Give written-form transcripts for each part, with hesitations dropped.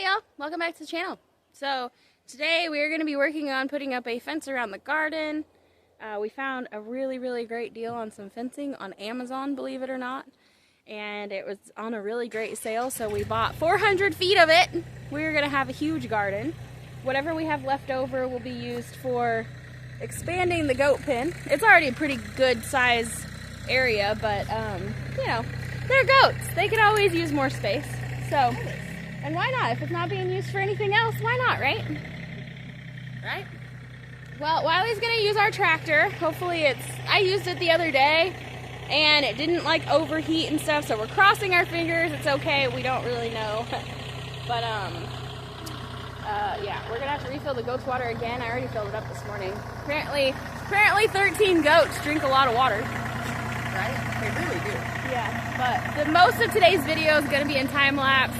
Howdy y'all, welcome back to the channel. So today we are going to be working on putting up a fence around the garden. We found a really great deal on some fencing on Amazon, believe it or not, and it was on a really great sale, so we bought 400 feet of it. We're going to have a huge garden. Whatever we have left over will be used for expanding the goat pen. It's already a pretty good size area, but you know, they're goats, they could always use more space. So, and why not? If it's not being used for anything else, why not, right? Right? Well, Wiley's gonna use our tractor. Hopefully I used it the other day and it didn't like overheat and stuff, so we're crossing our fingers. It's okay, we don't really know. But yeah, we're gonna have to refill the goat's water again. I already filled it up this morning. Apparently 13 goats drink a lot of water. Right? They really do. Yeah, but most of today's video is gonna be in time lapse,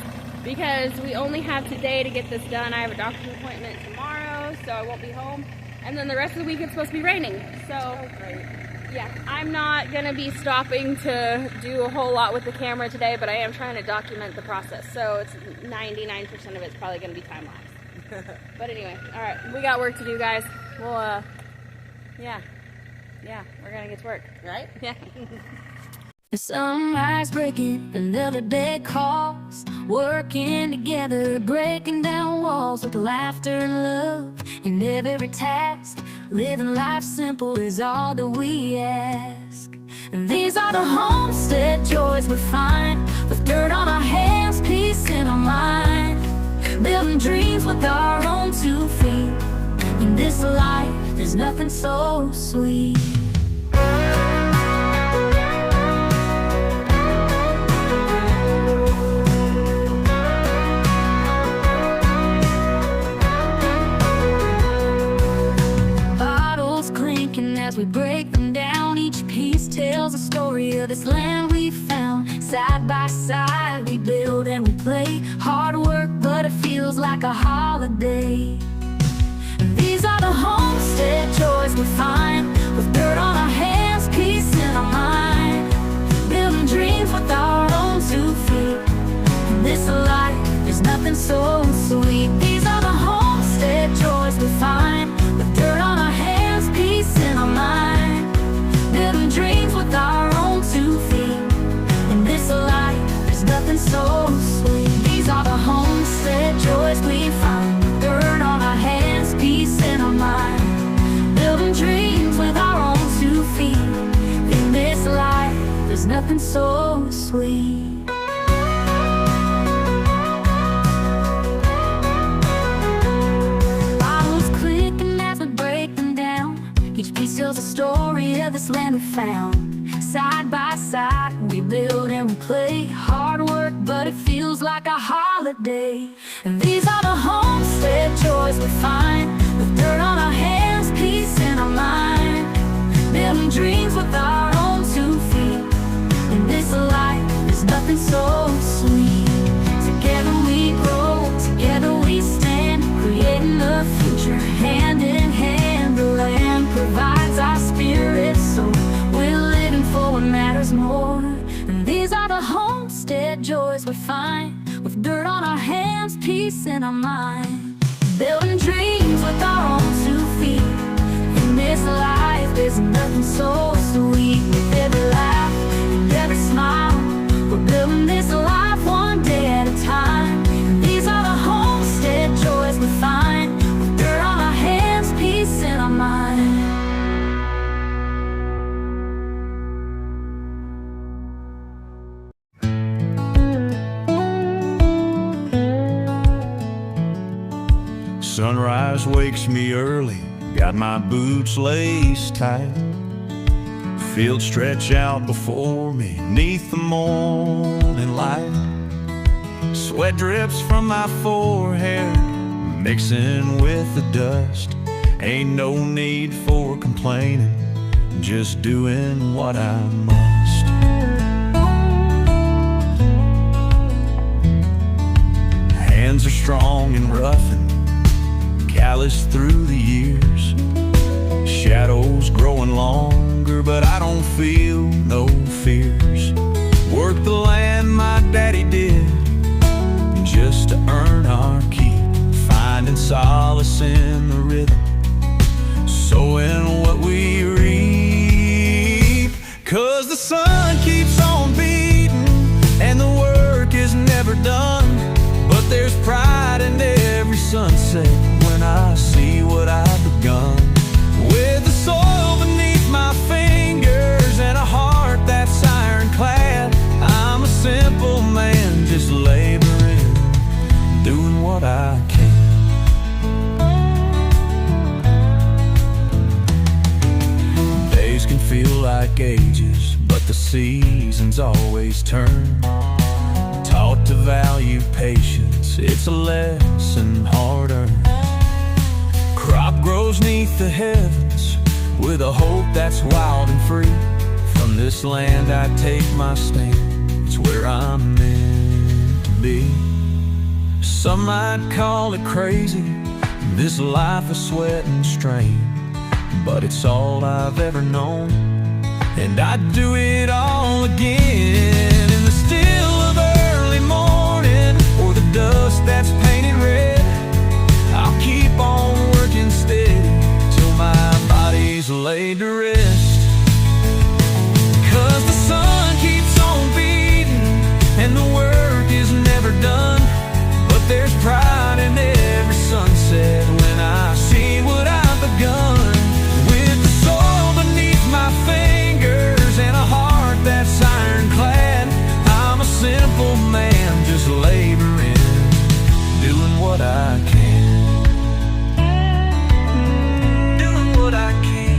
because we only have today to get this done. I have a doctor's appointment tomorrow, so I won't be home. And then the rest of the week it's supposed to be raining. So, yeah, I'm not gonna be stopping to do a whole lot with the camera today, but I am trying to document the process. So it's 99% of it's probably gonna be time lapse. But anyway, all right, we got work to do, guys. We'll, yeah, we're gonna get to work. Right? Yeah. The sunrise breaking, another day calls. Working together, breaking down walls with laughter and love in every task. Living life simple is all that we ask. And these are the homestead joys we find, with dirt on our hands, peace in our mind. Building dreams with our own 2 feet. In this life, there's nothing so sweet. As we break them down, each piece tells a story of this land we found. Side by side we build and we play. Hard work, but it feels like a holiday. And these are the homestead joys we find, with dirt on our hands, peace in our mind. Building dreams with our own 2 feet. In this life, there's nothing so sweet. These are the homestead joys we find, with dirt on our hands, peace in our mind. Building dreams with our own 2 feet. In this life, there's nothing so sweet. These are the homestead joys we find, with dirt on our hands, peace in our mind. Building dreams with our own 2 feet. In this life, there's nothing so sweet. Each piece tells a story of this land we found. Side by side we build and we play. Hard work, but it feels like a holiday. And these are the homestead joys we find, with dirt on our hands, peace in our mind. Building dreams with our own 2 feet. In this life, there's nothing so sweet. Together we grow, together we stand, creating a future hand in hand. The land provides our spirit, so we're living for what matters more. And these are the homestead joys we find, with dirt on our hands, peace in our mind. Building dreams with our own 2 feet. In this life, there's nothing so sweet. With every laugh and every smile, we're building this life one day at a time. And these are the homestead joys we find, with dirt on our hands, peace in our mind. Sunrise wakes me early, got my boots laced tight. Fields stretch out before me, neath the morning light. Sweat drips from my forehead, mixing with the dust. Ain't no need for complaining, just doing what I must. Hands are strong and rough and calloused through the years. Shadows growing longer, but I don't feel no fears. Work the land my daddy did, just to earn our solace in the rhythm, sowing what we reap. 'Cause the sun keeps on beating and the work is never done, but there's pride in every sunset when I see what I've begun. With the soil beneath my fingers and a heart that's ironclad, I'm a simple man just laboring, doing what I can. Days can feel like ages, but the seasons always turn. Taught to value patience, it's a lesson hard earned. Crop grows neath the heavens with a hope that's wild and free. From this land I take my stand, it's where I'm meant to be. Some might call it crazy, this life of sweat and strain, but it's all I've ever known, and I'd do it all again. In the still of early morning, or the dust that's painted red, I'll keep on working steady till my body's laid to rest. 'Cause the sun keeps on beating and the work is never done, but there's pride in every sunset when I see what I've begun. With the soil beneath my fingers and a heart that's ironclad, I'm a simple man just laboring, doing what I can. Doing what I can.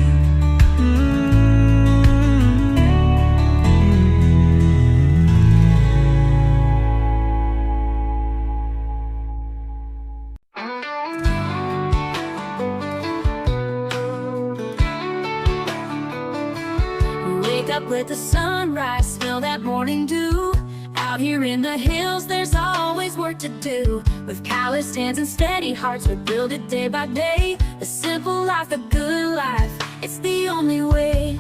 Up with the sunrise, smell that morning dew. Out here in the hills, there's always work to do. With calloused hands and steady hearts, we build it day by day. A simple life, a good life, it's the only way.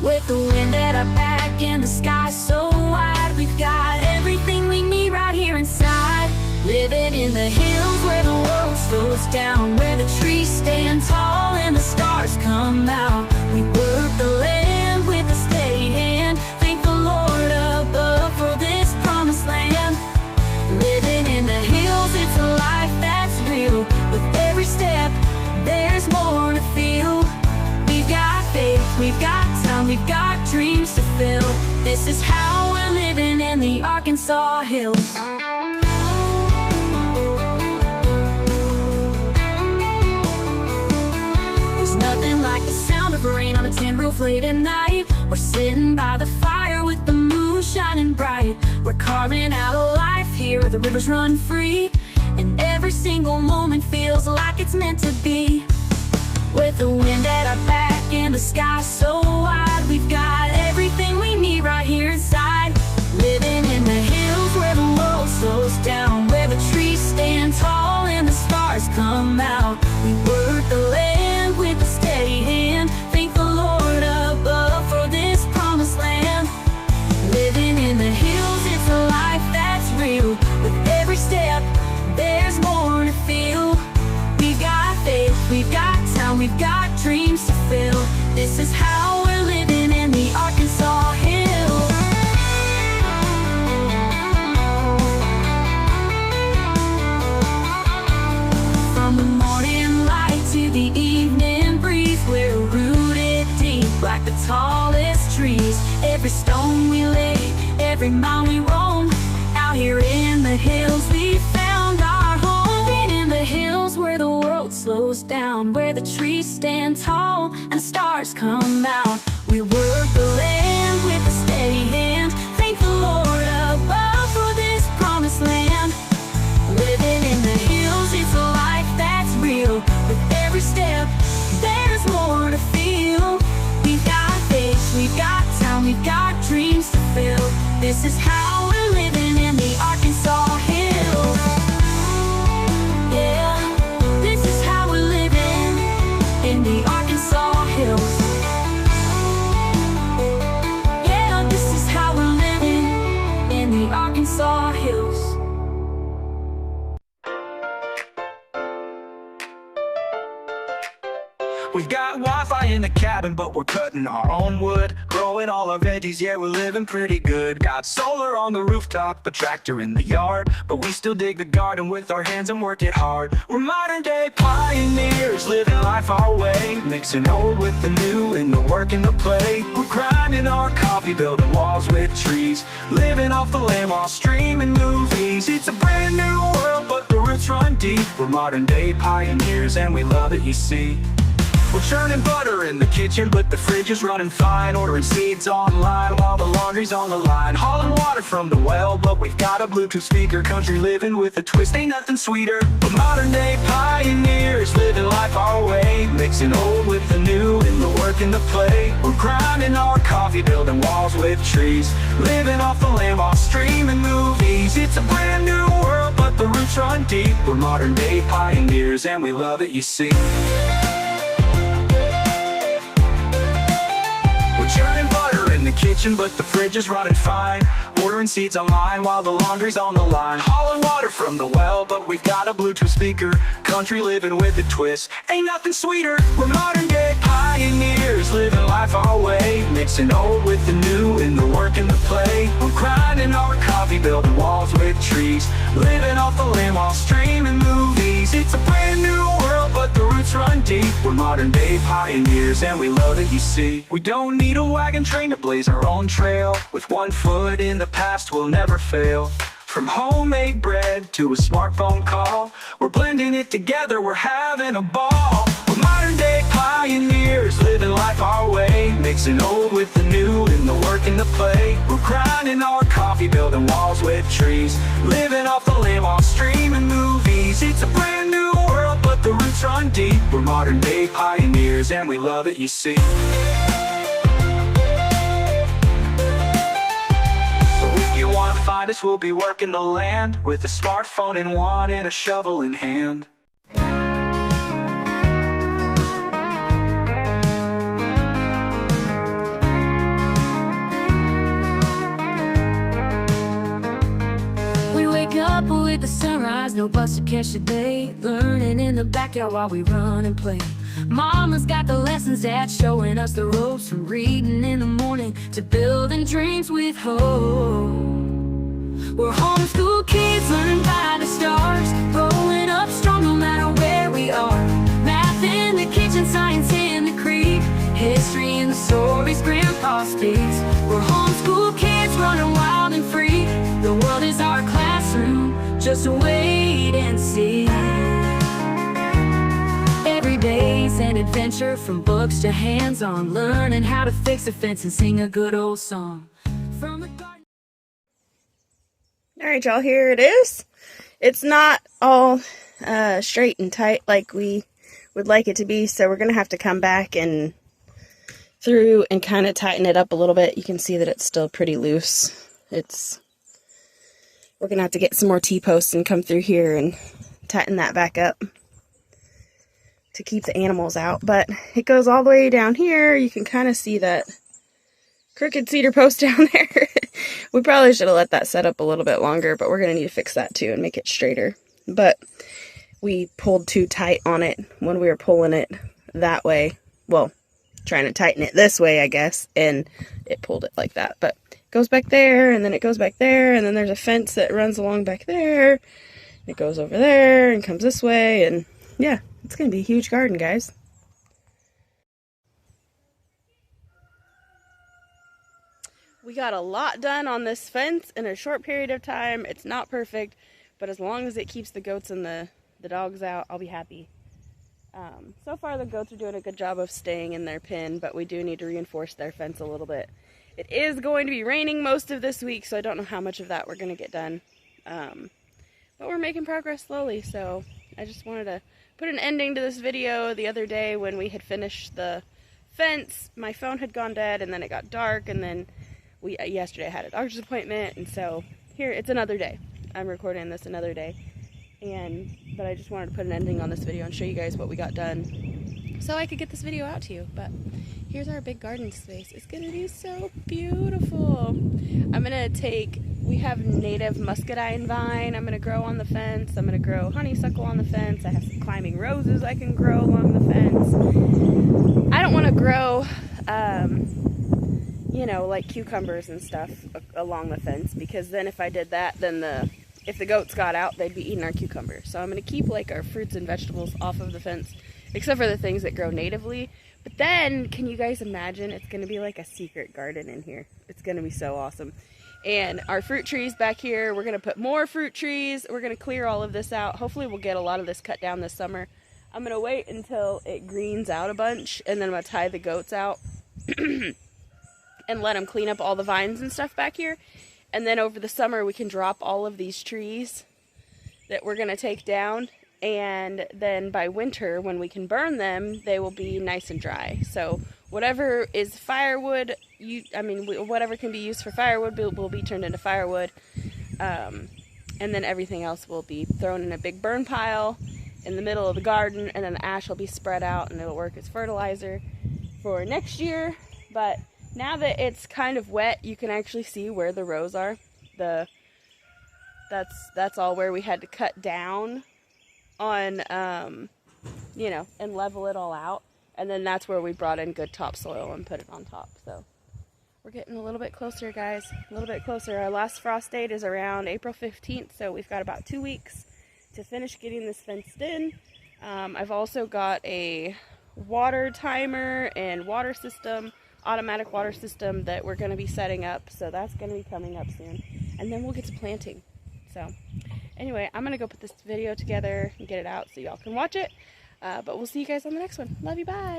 With the wind at our back and the sky so wide, we've got everything we need right here inside. Living in the hills where the world slows down, where the trees stand tall and the stars come out. We work the land with a steady hand, thank the Lord above for this promised land. Living in the hills, it's a life that's real. With every step, there's more to feel. We've got faith, we've got time, we've got dreams to fill. This is how we're living in the Arkansas hills. Nothing like the sound of rain on a tin roof late at night. We're sitting by the fire with the moon shining bright. We're carving out a life here where the rivers run free, and every single moment feels like it's meant to be. With the wind at our back and the sky so wide, we've got everything we need right here inside. Living in the hills where the world slows down, where the trees stand tall and the stars come out. We work the land with a steady hand, thank the Lord above for this promised land. Living in the hills, it's a life that's real. With every step, there's more to feel. We've got faith, we've got time, we've got dreams to fill. This is how we're living in the Arkansas hills. From the morning light to the evening breeze, we're rooted deep like the tallest trees. Every stone we lay, every mile we roam, out here in the hills we found our home. In the hills where the world slows down, where the trees stand tall and stars come out. We work the land with a steady hand, thank the Lord above for this promised land. Living in the hills, it's a life that's real. With every step, there's more to feel. We've got faith, we've got time, we've got dreams to fill. This is how we're living in the Arkansas hills. Yeah, this is how we're living in the Arkansas hills. We've got Wi-Fi in the cabin, but we're cutting our own wood. Growing all our veggies, yeah, we're living pretty good. Got solar on the rooftop, a tractor in the yard, but we still dig the garden with our hands and work it hard. We're modern day pioneers, living life our way, mixing old with the new in the work and the play. We're grinding our coffee, building walls with trees, living off the land while streaming movies. It's a brand new world, but the roots run deep. We're modern day pioneers and we love it, you see. We're churning butter in the kitchen, but the fridge is running fine. Ordering seeds online while the laundry's on the line. Hauling water from the well, but we've got a Bluetooth speaker. Country living with a twist, ain't nothing sweeter. We're modern day pioneers, living life our way, mixing old with the new in the work and the play. We're grinding our coffee, building walls with trees, living off the land while streaming movies. It's a brand new world, but the roots run deep. We're modern day pioneers and we love it, you see. Churning butter in the kitchen, but the fridge is running fine. Ordering seeds online while the laundry's on the line. Hauling water from the well, but we've got a Bluetooth speaker. Country living with a twist, ain't nothing sweeter. We're modern day pioneers, living life our way, mixing old with the new in the work and the play. We're grinding our coffee, building walls with trees, living off the land while streaming movies. It's a brand new world, but the roots run deep. We're modern day pioneers and we love it, you see. We don't need a wagon train to blaze our own trail. With one foot in the past, we'll never fail. From homemade bread to a smartphone call, we're blending it together, we're having a ball. We're modern day pioneers, living life our way, mixing old with the new in the work and the play. We're grinding our coffee, building walls with trees, living off the land while streaming movies. It's a brand new world, but the roots run deep. We're modern day pioneers and we love it, you see. Find us, we'll be working the land with a smartphone in one and a shovel in hand. We wake up with the sunrise, no bus to catch the day. Learning in the backyard while we run and play. Mama's got the lessons, Dad's showing us the ropes. From reading in the morning to building dreams with hope. We're homeschool kids learning by the stars, growing up strong no matter where we are. Math in the kitchen, science in the creek, history in the stories Grandpa speaks. We're homeschool kids running wild and free. The world is our classroom, just wait and see. Every day's an adventure, from books to hands-on, learning how to fix a fence and sing a good old song. From the garden. Alright y'all, here it is. It's not all straight and tight like we would like it to be, so we're going to have to come back and through and kind of tighten it up a little bit. You can see that it's still pretty loose. We're going to have to get some more T-posts and come through here and tighten that back up to keep the animals out. But it goes all the way down here. You can kind of see that crooked cedar post down there. We probably should have let that set up a little bit longer, but we're going to need to fix that too and make it straighter. But we pulled too tight on it when we were pulling it that way. Well, trying to tighten it this way, I guess, and it pulled it like that. But it goes back there, and then it goes back there, and then there's a fence that runs along back there. It goes over there and comes this way, and yeah, it's going to be a huge garden, guys. We got a lot done on this fence in a short period of time. It's not perfect, but as long as it keeps the goats and the dogs out, I'll be happy. So far the goats are doing a good job of staying in their pen, but we do need to reinforce their fence a little bit. It is going to be raining most of this week, so I don't know how much of that we're going to get done. But we're making progress slowly, so I just wanted to put an ending to this video. The other day when we had finished the fence, my phone had gone dead, and then it got dark, and then yesterday I had a doctor's appointment, and so here, it's another day. I'm recording this another day, but I just wanted to put an ending on this video and show you guys what we got done so I could get this video out to you. But here's our big garden space. It's gonna be so beautiful. I'm gonna take we have native muscadine vine I'm going to grow on the fence. I'm going to grow honeysuckle on the fence. I have some climbing roses I can grow along the fence. I don't want to grow, you know, like cucumbers and stuff along the fence, because then if I did that, then if the goats got out, they'd be eating our cucumbers. So I'm going to keep like our fruits and vegetables off of the fence, except for the things that grow natively. But then, can you guys imagine? It's going to be like a secret garden in here. It's going to be so awesome. And our fruit trees back here, we're going to put more fruit trees. We're going to clear all of this out. Hopefully we'll get a lot of this cut down this summer. I'm going to wait until it greens out a bunch, and then I'm going to tie the goats out and let them clean up all the vines and stuff back here. And then over the summer we can drop all of these trees that we're going to take down. And then by winter, when we can burn them, they will be nice and dry. So whatever is firewood, whatever can be used for firewood will be turned into firewood. And then everything else will be thrown in a big burn pile in the middle of the garden, and then the ash will be spread out and it'll work as fertilizer for next year. But now that it's kind of wet, you can actually see where the rows are. That's all where we had to cut down on, you know, and level it all out. And then that's where we brought in good topsoil and put it on top. So we're getting a little bit closer, guys, a little bit closer. Our last frost date is around April 15th, so we've got about 2 weeks to finish getting this fenced in. I've also got a water timer and water system, automatic water system that we're going to be setting up. So that's going to be coming up soon. And then we'll get to planting. So anyway, I'm going to go put this video together and get it out so y'all can watch it. But we'll see you guys on the next one. Love you, bye.